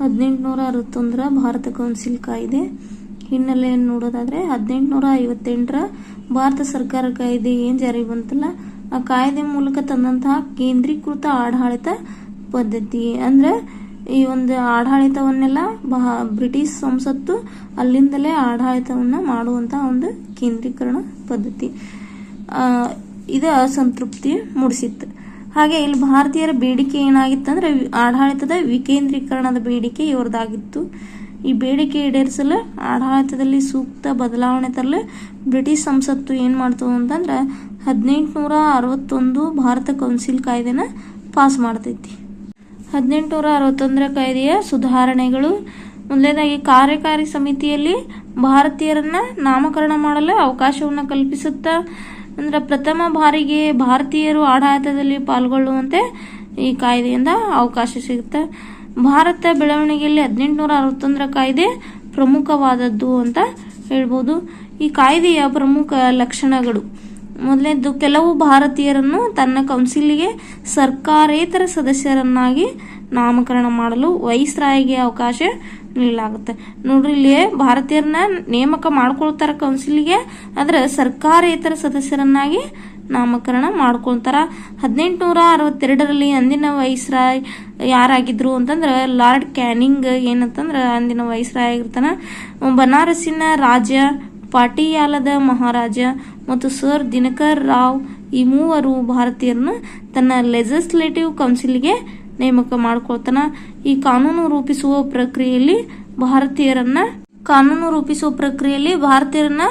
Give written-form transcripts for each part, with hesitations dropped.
1861ರ Bharat council ಕಾಯ್ದೆ ಹಿನ್ನೆಲೆಯನ್ನು ನೋಡೋದಾದ್ರೆ 1858ರ ಭಾರತ ಸರ್ಕಾರ ಕಾಯ್ದೆ ಏನ್ ಜಾರಿ ಬಂತಲ್ಲ, ಆ ಕಾಯ್ದೆ ಮೂಲಕ ತಂದಂತಹ ಕೇಂದ್ರೀಕೃತ ಆಡಳಿತ ಪದ್ಧತಿ ಅಂದ್ರೆ ಈ ಒಂದು ಆಡಳಿತವನ್ನೆಲ್ಲ ಬ್ರಿಟಿಷ್ ಸಂಸತ್ತು ಅಲ್ಲಿಂದಲೇ ಆಡಳಿತವನ್ನ ಮಾಡುವಂತಹ ಒಂದು ಕೇಂದ್ರೀಕರಣ ಪದ್ಧತಿ ಇದು ಅಸಂತೃಪ್ತಿ ಮೂಡಿಸಿತ್ತು. ಹಾಗೆ ಇಲ್ಲಿ ಭಾರತೀಯರ ಬೇಡಿಕೆ ಏನಾಗಿತ್ತಂದ್ರೆ ಆಡಳಿತದ ವಿಕೇಂದ್ರೀಕರಣದ ಬೇಡಿಕೆ ಇವ್ರದಾಗಿತ್ತು. ಈ ಬೇಡಿಕೆ ಈಡೇರಿಸಲು ಆಡಳಿತದಲ್ಲಿ ಸೂಕ್ತ ಬದಲಾವಣೆ ತರಲು ಬ್ರಿಟಿಷ್ ಸಂಸತ್ತು ಏನ್ ಮಾಡ್ತು ಅಂತಂದ್ರೆ 1861 ಭಾರತ ಕೌನ್ಸಿಲ್ ಕಾಯ್ದೆನ ಪಾಸ್ ಮಾಡ್ತೈತಿ. 1861ರ ಕಾಯ್ದೆಯ ಸುಧಾರಣೆಗಳು: ಮೊದಲನೇದಾಗಿ ಕಾರ್ಯಕಾರಿ ಸಮಿತಿಯಲ್ಲಿ ಭಾರತೀಯರನ್ನ ನಾಮಕರಣ ಮಾಡಲು ಅವಕಾಶವನ್ನು ಕಲ್ಪಿಸುತ್ತಾ. ಅಂದ್ರೆ ಪ್ರಥಮ ಬಾರಿಗೆ ಭಾರತೀಯರು ಆಡಳಿತದಲ್ಲಿ ಪಾಲ್ಗೊಳ್ಳುವಂತೆ ಈ ಕಾಯ್ದೆಯಿಂದ ಅವಕಾಶ ಸಿಗುತ್ತೆ. ಭಾರತ ಬೆಳವಣಿಗೆಯಲ್ಲಿ 1861ರ ಕಾಯ್ದೆ ಪ್ರಮುಖವಾದದ್ದು ಅಂತ ಹೇಳ್ಬೋದು. ಈ ಕಾಯ್ದೆಯ ಪ್ರಮುಖ ಲಕ್ಷಣಗಳು: ಮೊದಲನೇದು, ಕೆಲವು ಭಾರತೀಯರನ್ನು ತನ್ನ ಕೌನ್ಸಿಲ್ಗೆ ಸರ್ಕಾರೇತರ ಸದಸ್ಯರನ್ನಾಗಿ ನಾಮಕರಣ ಮಾಡಲು ವೈಸ್ರಾಯ್ಗೆ ಅವಕಾಶ ನೀಡಲಾಗುತ್ತೆ. ನೋಡ್ರಿ, ಇಲ್ಲಿ ಭಾರತೀಯರನ್ನ ನೇಮಕ ಮಾಡ್ಕೊಳ್ತಾರ ಕೌನ್ಸಿಲ್ಗೆ, ಆದ್ರೆ ಸರ್ಕಾರೇತರ ಸದಸ್ಯರನ್ನಾಗಿ ನಾಮಕರಣ ಮಾಡ್ಕೊಳ್ತಾರ. 1862ರಲ್ಲಿ ಅಂದಿನ ವೈಸ್ರಾಯ್ ಯಾರಾಗಿದ್ರು ಅಂತಂದ್ರ ಲಾರ್ಡ್ ಕ್ಯಾನಿಂಗ್ ಏನಂತಂದ್ರ ಅಂದಿನ ವೈಸ್ರಾಯ್ ಆಗಿರ್ತಾನ. ಬನಾರಸಿನ ರಾಜ, ಪಾಟಿಯಾಲದ ಮಹಾರಾಜ ಮತ್ತು ಸರ್ ದಿನಕರ್ ರಾವ್ ಈ ಮೂವರು ಭಾರತೀಯರನ್ನು ತನ್ನ ಲೆಜಿಸ್ಲೇಟಿವ್ ಕೌನ್ಸಿಲ್ಗೆ ನೇಮಕ ಮಾಡ್ಕೊಳ್ತಾನ. ಈ ಕಾನೂನು ರೂಪಿಸುವ ಪ್ರಕ್ರಿಯೆಯಲ್ಲಿ ಭಾರತೀಯರನ್ನ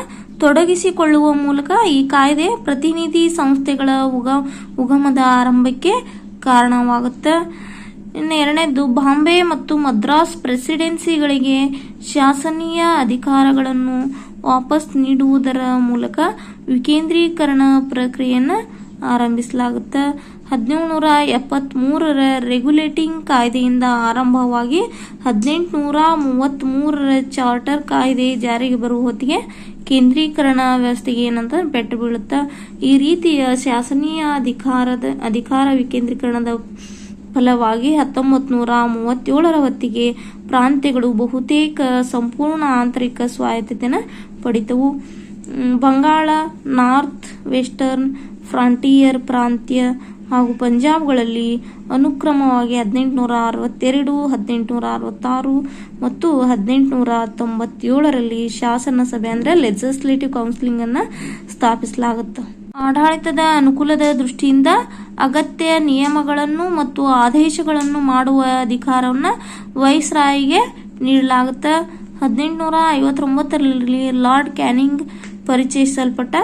ತೊಡಗಿಸಿಕೊಳ್ಳುವ ಮೂಲಕ ಈ ಕಾಯ್ದೆ ಪ್ರತಿನಿಧಿ ಸಂಸ್ಥೆಗಳ ಉಗಮದ ಆರಂಭಕ್ಕೆ ಕಾರಣವಾಗುತ್ತೆ. ಇನ್ನು ಎರಡನೇದು, ಬಾಂಬೆ ಮತ್ತು ಮದ್ರಾಸ್ ಪ್ರೆಸಿಡೆನ್ಸಿಗಳಿಗೆ ಶಾಸನೀಯ ಅಧಿಕಾರಗಳನ್ನು ವಾಪಸ್ ನೀಡುವುದರ ಮೂಲಕ ವಿಕೇಂದ್ರೀಕರಣ ಪ್ರಕ್ರಿಯೆಯನ್ನು ಆರಂಭಿಸಲಾಗುತ್ತೆ. 1773ರ ರೆಗ್ಯುಲೇಟಿಂಗ್ ಕಾಯ್ದೆಯಿಂದ ಆರಂಭವಾಗಿ 1833ರ ಚಾರ್ಟರ್ ಕಾಯ್ದೆ ಜಾರಿಗೆ ಬರುವ ಹೊತ್ತಿಗೆ ಕೇಂದ್ರೀಕರಣ ವ್ಯವಸ್ಥೆಗೆ ಏನಂತ ಪೆಟ್ಟು ಬೀಳುತ್ತಾ. ಈ ರೀತಿಯ ಶಾಸನೀಯ ಅಧಿಕಾರ ವಿಕೇಂದ್ರೀಕರಣದ ಫಲವಾಗಿ 1937ರ ಹೊತ್ತಿಗೆ ಪ್ರಾಂತ್ಯಗಳು ಬಹುತೇಕ ಸಂಪೂರ್ಣ ಆಂತರಿಕ ಸ್ವಾಯತ್ತತೆಯನ್ನು ಪಡಿತವು. ಬಂಗಾಳ, ನಾರ್ತ್ ವೆಸ್ಟರ್ನ್ ಫ್ರಾಂಟಿಯರ್ ಪ್ರಾಂತ್ಯ ಹಾಗೂ ಪಂಜಾಬ್ಗಳಲ್ಲಿ ಅನುಕ್ರಮವಾಗಿ 1862, 1866 ಮತ್ತು 1897ರಲ್ಲಿ ಶಾಸನ ಸಭೆ ಅಂದ್ರೆ ಲೆಜಿಸ್ಲೇಟಿವ್ ಕೌನ್ಸಿಲಿಂಗ್ ಅನ್ನ ಸ್ಥಾಪಿಸಲಾಗುತ್ತೆ. ಆಡಳಿತದ ಅನುಕೂಲದ ದೃಷ್ಟಿಯಿಂದ ಅಗತ್ಯ ನಿಯಮಗಳನ್ನು ಮತ್ತು ಆದೇಶಗಳನ್ನು ಮಾಡುವ ಅಧಿಕಾರವನ್ನು ವೈಸ್ರಾಯ್ಗೆ ನೀಡಲಾಗುತ್ತೆ. 1859ರಲ್ಲಿ ಲಾರ್ಡ್ ಕ್ಯಾನಿಂಗ್ ಪರಿಚಯಿಸಲ್ಪಟ್ಟ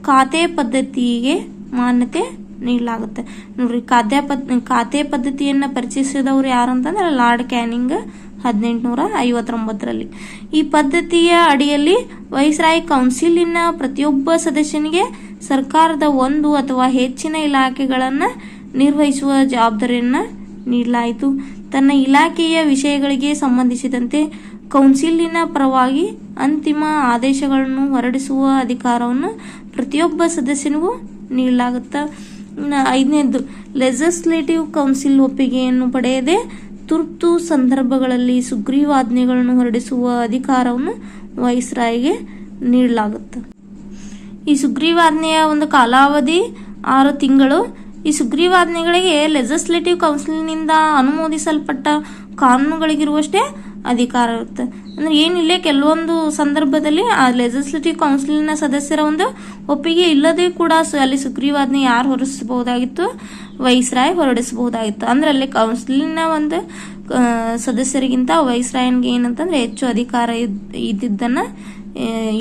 ಖಾತೆ ಪದ್ಧತಿಗೆ ಮಾನ್ಯತೆ ನೀಡಲಾಗುತ್ತೆ. ನೋಡ್ರಿ, ಖಾತೆ ಪದ್ಧತಿಯನ್ನ ಪರಿಚಯಿಸಿದವರು ಯಾರು ಅಂತಂದ್ರೆ ಲಾರ್ಡ್ ಕ್ಯಾನಿಂಗ್ 1859ರಲ್ಲಿ. ಈ ಪದ್ಧತಿಯ ಅಡಿಯಲ್ಲಿ ವೈಸ್ರಾಯ್ ಕೌನ್ಸಿಲಿನ ಪ್ರತಿಯೊಬ್ಬ ಸದಸ್ಯನಿಗೆ ಸರ್ಕಾರದ ಒಂದು ಅಥವಾ ಹೆಚ್ಚಿನ ಇಲಾಖೆಗಳನ್ನ ನಿರ್ವಹಿಸುವ ಜವಾಬ್ದಾರಿಯನ್ನ ನೀಡಲಾಯಿತು. ತನ್ನ ಇಲಾಖೆಯ ವಿಷಯಗಳಿಗೆ ಸಂಬಂಧಿಸಿದಂತೆ ಕೌನ್ಸಿಲಿನ ಪರವಾಗಿ ಅಂತಿಮ ಆದೇಶಗಳನ್ನು ಹೊರಡಿಸುವ ಅಧಿಕಾರವನ್ನು ಪ್ರತಿಯೊಬ್ಬ ಸದಸ್ಯನಿಗೂ ನೀಡಲಾಗುತ್ತೆ. 5ನೇದು, ಲೆಜಿಸ್ಲೇಟಿವ್ ಕೌನ್ಸಿಲ್ ಒಪ್ಪಿಗೆಯನ್ನು ಪಡೆಯದೆ ತುರ್ತು ಸಂದರ್ಭಗಳಲ್ಲಿ ಸುಗ್ರೀವಾಜ್ಞೆಗಳನ್ನು ಹೊರಡಿಸುವ ಅಧಿಕಾರವನ್ನು ವೈಸ್ರಾಯ್ಗೆ ನೀಡಲಾಗುತ್ತೆ. ಈ ಸುಗ್ರೀವಾಜ್ಞೆಯ ಒಂದು ಕಾಲಾವಧಿ 6 ತಿಂಗಳು. ಈ ಸುಗ್ರೀವಾಜ್ಞೆಗಳಿಗೆ ಲೆಜಿಸ್ಲೇಟಿವ್ ಕೌನ್ಸಿಲ್ನಿಂದ ಅನುಮೋದಿಸಲ್ಪಟ್ಟ ಕಾನೂನುಗಳಿಗಿರುವಷ್ಟೇ ಅಧಿಕಾರ ಇರುತ್ತೆ. ಅಂದ್ರೆ ಏನಿಲ್ಲ, ಕೆಲವೊಂದು ಸಂದರ್ಭದಲ್ಲಿ ಆ ಲೆಜಿಸ್ಲೇಟಿವ್ ಕೌನ್ಸಿಲಿನ ಸದಸ್ಯರ ಒಂದು ಒಪ್ಪಿಗೆ ಇಲ್ಲದೆ ಕೂಡ ಅಲ್ಲಿ ಸುಗ್ರೀವಾಜ್ಞೆ ಯಾರು ಹೊರಡಿಸಬಹುದಾಗಿತ್ತು? ವೈಸ್ರಾಯ್ ಹೊರಡಿಸಬಹುದಾಗಿತ್ತು. ಅಂದ್ರೆ ಅಲ್ಲಿ ಕೌನ್ಸಿಲಿನ ಒಂದು ಸದಸ್ಯರಿಗಿಂತ ವೈಸ್ರಾಯನ್ಗೆ ಏನಂತಂದ್ರೆ ಹೆಚ್ಚು ಅಧಿಕಾರ ಇದ್ದಿದ್ದನ್ನ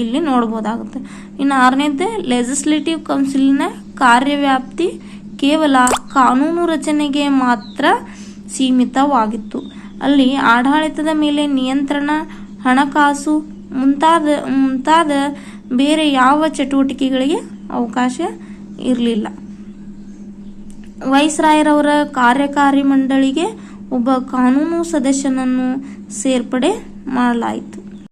ಇಲ್ಲಿ ನೋಡಬಹುದಾಗುತ್ತೆ. ಇನ್ನು 6ನೇದು, ಲೆಜಿಸ್ಲೇಟಿವ್ ಕೌನ್ಸಿಲಿನ ಕಾರ್ಯವ್ಯಾಪ್ತಿ ಕೇವಲ ಕಾನೂನು ರಚನೆಗೆ ಮಾತ್ರ ಸೀಮಿತವಾಗಿತ್ತು. ಅಲ್ಲಿ ಆಡಳಿತದ ಮೇಲೆ ನಿಯಂತ್ರಣ, ಹಣಕಾಸು ಮುಂತಾದ ಬೇರೆ ಯಾವ ಚಟುವಟಿಕೆಗಳಿಗೆ ಅವಕಾಶ ಇರಲಿಲ್ಲ. ವೈಸ್ರಾಯರವರ ಕಾರ್ಯಕಾರಿ ಮಂಡಳಿಗೆ ಒಬ್ಬ ಕಾನೂನು ಸದಸ್ಯನನ್ನು ಸೇರ್ಪಡೆ ಮಾಡಲಾಯಿತು.